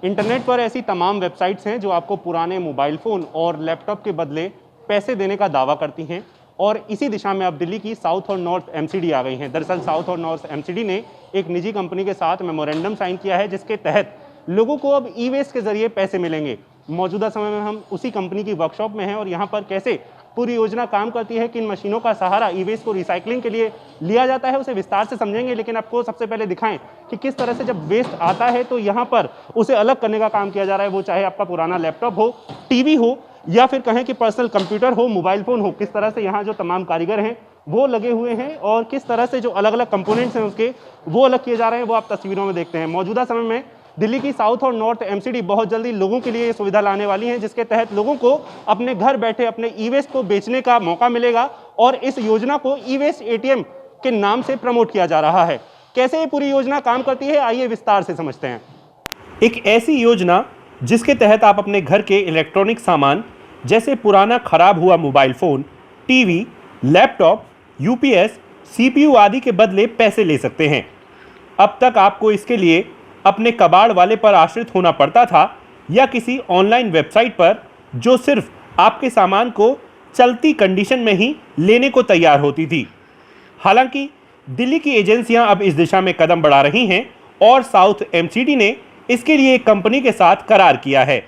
Internet पर ऐसी तमाम वेबसाइट्स हैं जो आपको पुराने मोबाइल फ़ोन और लैपटॉप के बदले पैसे देने का दावा करती हैं और इसी दिशा में अब दिल्ली की साउथ और नॉर्थ एमसीडी आ गई हैं। दरअसल साउथ और नॉर्थ एमसीडी ने एक निजी कंपनी के साथ मेमोरेंडम साइन किया है जिसके तहत लोगों को अब ई वेस्ट के जरिए पैसे मिलेंगे। मौजूदा समय में हम उसी कंपनी की वर्कशॉप में हैं और यहाँ पर कैसे पूरी योजना काम करती है, किन मशीनों का सहारा ई वेस्ट को रिसाइकलिंग के लिए लिया जाता है, उसे विस्तार से समझेंगे। लेकिन आपको सबसे पहले दिखाएं कि किस तरह से जब वेस्ट आता है तो यहाँ पर उसे अलग करने का काम किया जा रहा है। वो चाहे आपका पुराना लैपटॉप हो, टीवी हो या फिर कहें कि पर्सनल कंप्यूटर हो, मोबाइल फ़ोन हो, किस तरह से यहाँ जो तमाम कारीगर हैं वो लगे हुए हैं और किस तरह से जो अलग अलग कंपोनेंट्स हैं उसके वो अलग किए जा रहे हैं, वो आप तस्वीरों में देखते हैं। मौजूदा समय में दिल्ली की साउथ और नॉर्थ एमसीडी बहुत जल्दी लोगों के लिए ये सुविधा लाने वाली है जिसके तहत लोगों को अपने घर बैठे अपने ई वेस्ट को बेचने का मौका मिलेगा और इस योजना को ई वेस्ट एटीएम के नाम से प्रमोट किया जा रहा है। कैसे ये पूरी योजना काम करती है, आइए विस्तार से समझते हैं। एक ऐसी योजना जिसके तहत आप अपने घर के इलेक्ट्रॉनिक सामान जैसे पुराना खराब हुआ mobile phone, TV, laptop, UPS, CPU आदि के बदले पैसे ले सकते हैं। अब तक आपको इसके लिए अपने कबाड़ वाले पर आश्रित होना पड़ता था या किसी ऑनलाइन वेबसाइट पर जो सिर्फ आपके सामान को चलती कंडीशन में ही लेने को तैयार होती थी। हालांकि दिल्ली की एजेंसियां अब इस दिशा में कदम बढ़ा रही हैं और साउथ एमसीडी ने इसके लिए एक कंपनी के साथ करार किया है।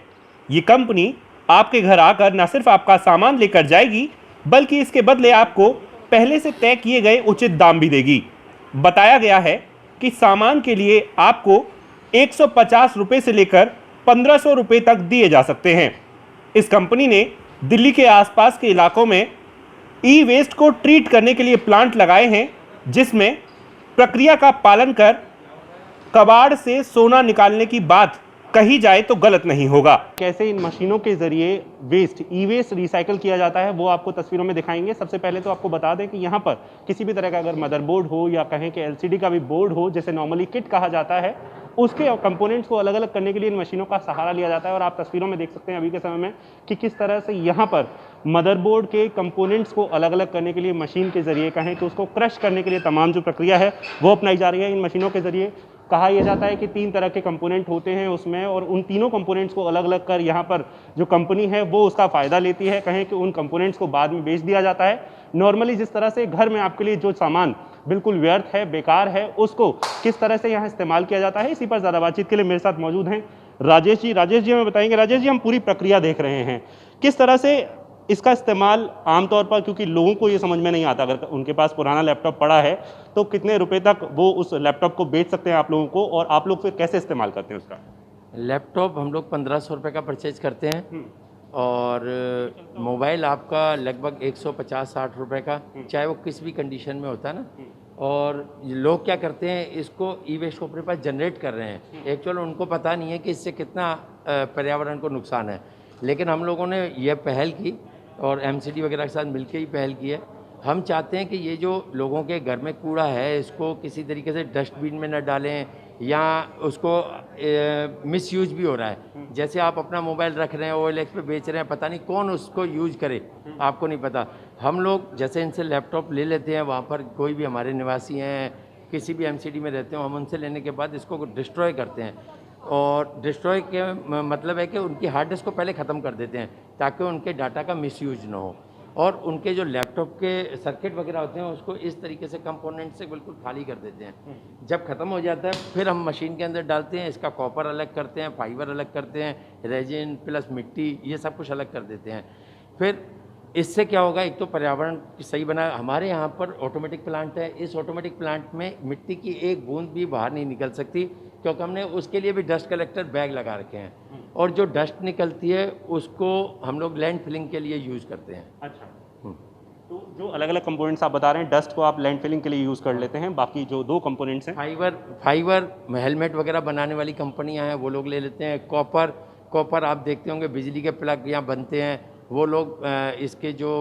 ये कंपनी आपके घर आकर न सिर्फ आपका सामान लेकर जाएगी बल्कि इसके बदले आपको पहले से तय किए गए उचित दाम भी देगी। बताया गया है कि सामान के लिए आपको 150 रुपये से लेकर 1500 रुपये तक दिए जा सकते हैं। इस कंपनी ने दिल्ली के आसपास के इलाकों में ई वेस्ट को ट्रीट करने के लिए प्लांट लगाए हैं जिसमें प्रक्रिया का पालन कर कबाड़ से सोना निकालने की बात कही जाए तो गलत नहीं होगा। कैसे इन मशीनों के जरिए वेस्ट ई वेस्ट रिसाइकल किया जाता है वो आपको तस्वीरों में दिखाएंगे। सबसे पहले तो आपको बता दें कि यहाँ पर किसी भी तरह का अगर मदरबोर्ड हो या कहें कि एलसीडी का भी बोर्ड हो, जैसे नॉर्मली किट कहा जाता है, उसके कंपोनेंट्स को अलग अलग करने के लिए इन मशीनों का सहारा लिया जाता है। और आप तस्वीरों में देख सकते हैं अभी के समय में कि किस तरह से यहाँ पर मदरबोर्ड के कंपोनेंट्स को अलग अलग करने के लिए मशीन के जरिए कहें कि उसको क्रश करने के लिए तमाम जो प्रक्रिया है वो अपनाई जा रही है। इन मशीनों के जरिए कहा यह जाता है कि 3 तरह के कंपोनेंट होते हैं उसमें और उन तीनों कंपोनेंट्स को अलग अलग कर यहाँ पर जो कंपनी है वो उसका फ़ायदा लेती है। कहें कि उन कंपोनेंट्स को बाद में बेच दिया जाता है। नॉर्मली जिस तरह से घर में आपके लिए जो सामान बिल्कुल व्यर्थ है, बेकार है, उसको किस तरह से यहाँ इस्तेमाल किया जाता है, इसी पर ज़्यादा बातचीत के लिए मेरे साथ मौजूद हैं राजेश जी। राजेश जी हमें बताएंगे। राजेश जी, हम पूरी प्रक्रिया देख रहे हैं, किस तरह से इसका इस्तेमाल आमतौर पर, क्योंकि लोगों को ये समझ में नहीं आता, अगर उनके पास पुराना लैपटॉप पड़ा है तो कितने रुपए तक वो उस लैपटॉप को बेच सकते हैं आप लोगों को, और आप लोग फिर कैसे इस्तेमाल करते हैं उसका? लैपटॉप हम लोग 1500 रुपये का परचेज करते हैं और मोबाइल आपका लगभग 150-60 रुपये का, चाहे वो किस भी कंडीशन में होता है ना। और लोग क्या करते हैं, इसको ई वेस्ट को अपने पास जनरेट कर रहे हैं। एक्चुअल उनको पता नहीं है कि इससे कितना पर्यावरण को नुकसान है, लेकिन हम लोगों ने यह पहल की और एमसीडी वगैरह के साथ मिलकर ही पहल की है। हम चाहते हैं कि ये जो लोगों के घर में कूड़ा है इसको किसी तरीके से डस्टबिन में न डालें या उसको मिसयूज भी हो रहा है। जैसे आप अपना मोबाइल रख रहे हैं, OLX पे बेच रहे हैं, पता नहीं कौन उसको यूज करे, आपको नहीं पता। हम लोग जैसे इनसे लैपटॉप ले लेते हैं, वहाँ पर कोई भी हमारे निवासी हैं, किसी भी एमसीडी में रहते हो, हम उनसे लेने के बाद इसको डिस्ट्रॉय करते हैं। और डिस्ट्रॉय के मतलब है कि उनकी हार्ड डिस्क को पहले ख़त्म कर देते हैं ताकि उनके डाटा का मिसयूज ना हो। और उनके जो लैपटॉप के सर्किट वगैरह होते हैं उसको इस तरीके से कंपोनेंट से बिल्कुल खाली कर देते हैं। जब ख़त्म हो जाता है फिर हम मशीन के अंदर डालते हैं, इसका कॉपर अलग करते हैं, फाइबर अलग करते हैं, रेजिन प्लस मिट्टी, ये सब कुछ अलग कर देते हैं। फिर इससे क्या होगा, एक तो पर्यावरण सही बना। हमारे यहाँ पर ऑटोमेटिक प्लांट है, इस ऑटोमेटिक प्लांट में मिट्टी की एक बूंद भी बाहर नहीं निकल सकती क्योंकि हमने उसके लिए भी डस्ट कलेक्टर बैग लगा रखे हैं। और जो डस्ट निकलती है उसको हम लोग लैंड फिलिंग के लिए यूज़ करते हैं। अच्छा, तो जो अलग अलग कंपोनेंट्स आप बता रहे हैं, डस्ट को आप लैंड फिलिंग के लिए यूज़ कर लेते हैं, बाकी जो 2 कंपोनेंट्स हैं फाइबर हेलमेट वगैरह बनाने वाली कंपनियां हैं वो लोग ले लेते हैं। कॉपर आप देखते होंगे बिजली के प्लग यहाँ बनते हैं, वो लोग इसके जो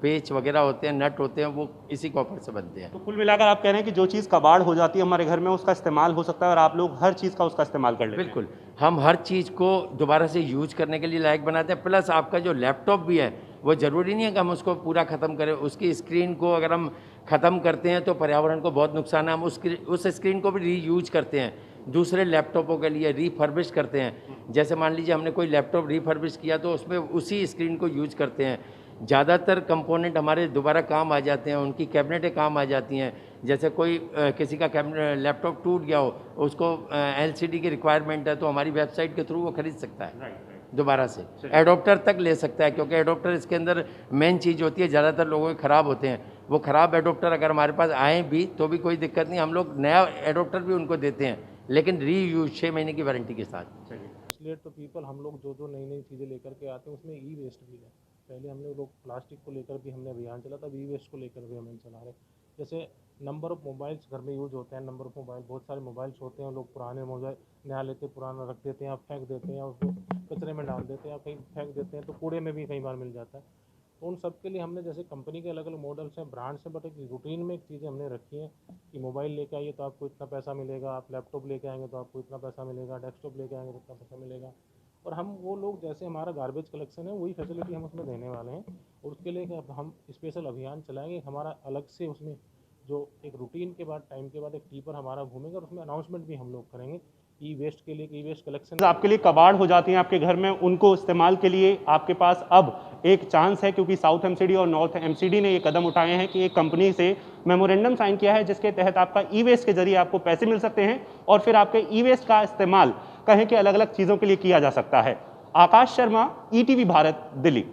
पेच वगैरह होते हैं, नट होते हैं, वो इसी कॉपर से बनते हैं। तो कुल मिलाकर आप कह रहे हैं कि जो चीज़ कबाड़ हो जाती है हमारे घर में उसका इस्तेमाल हो सकता है और आप लोग हर चीज़ का उसका इस्तेमाल कर लेते हैं। बिल्कुल, हम हर चीज़ को दोबारा से यूज करने के लिए लायक बनाते हैं। प्लस आपका जो लैपटॉप भी है वो ज़रूरी नहीं है कि हम उसको पूरा ख़त्म करें। उसकी स्क्रीन को अगर हम ख़त्म करते हैं तो पर्यावरण को बहुत नुकसान है। हम उस स्क्रीन को भी रीयूज करते हैं। दूसरे लैपटॉपों के लिए रिफर्बिश करते हैं। जैसे मान लीजिए हमने कोई लैपटॉप रिफर्बिश किया तो उसमें उसी स्क्रीन को यूज करते हैं। ज़्यादातर कंपोनेंट हमारे दोबारा काम आ जाते हैं, उनकी कैबिनेटें काम आ जाती हैं। जैसे कोई किसी का लैपटॉप टूट गया हो, उसको LCD की रिक्वायरमेंट है, तो हमारी वेबसाइट के थ्रू वो खरीद सकता है दोबारा से, एडोप्टर तक ले सकता है, क्योंकि एडोप्टर इसके अंदर मेन चीज़ होती है। ज़्यादातर लोगों के ख़राब होते हैं, वो ख़राब एडोप्टर अगर हमारे पास आए भी तो भी कोई दिक्कत नहीं, हम लोग नया एडोप्टर भी उनको देते हैं, लेकिन रीयूज 6 महीने की वारंटी के साथ। इसलिए तो पीपल हम लोग जो नई नई चीज़ें लेकर के आते हैं उसमें ई वेस्ट भी है। पहले हमने लोग प्लास्टिक को लेकर भी हमने अभियान चला था, ई वेस्ट को लेकर भी हम चला रहे। जैसे नंबर ऑफ़ मोबाइल्स घर में यूज़ होते हैं, नंबर ऑफ़ मोबाइल, बहुत सारे मोबाइल्स होते हैं, लोग पुराने मोबाइल नया लेते पुराना रख देते हैं, या फेंक देते हैं, या उसको कचरे में डाल देते हैं, या कहीं फेंक देते हैं, तो कूड़े में भी कई बार मिल जाता है। तो उन सब के लिए हमने, जैसे कंपनी के अलग अलग मॉडल्स हैं, ब्रांड्स हैं, बट एक रूटीन में एक चीज़ें हमने रखी हैं कि मोबाइल लेके आइए तो आपको इतना पैसा मिलेगा, आप लैपटॉप लेके आएंगे तो आपको इतना पैसा मिलेगा, डेस्कटॉप लेके आएंगे तो इतना पैसा मिलेगा। और हम वो लोग, जैसे हमारा गार्बेज कलेक्शन है, वही फैसिलिटी हम उसमें देने वाले हैं। और उसके लिए हम स्पेशल अभियान चलाएंगे। हमारा अलग से उसमें जो एक रूटीन के बाद, टाइम के बाद एक टीपर हमारा घूमेगा, और उसमें अनाउंसमेंट भी हम लोग करेंगे ई वेस्ट के लिए, ई वेस्ट कलेक्शन। आपके लिए कबाड़ हो जाती हैं आपके घर में, उनको इस्तेमाल के लिए आपके पास अब एक चांस है, क्योंकि साउथ एमसीडी और नॉर्थ एमसीडी ने ये कदम उठाए हैं कि एक कंपनी से मेमोरेंडम साइन किया है, जिसके तहत आपका ई वेस्ट के जरिए आपको पैसे मिल सकते हैं, और फिर आपके ई वेस्ट का इस्तेमाल कहें कि अलग अलग चीज़ों के लिए किया जा सकता है। आकाश शर्मा, ETV भारत, दिल्ली।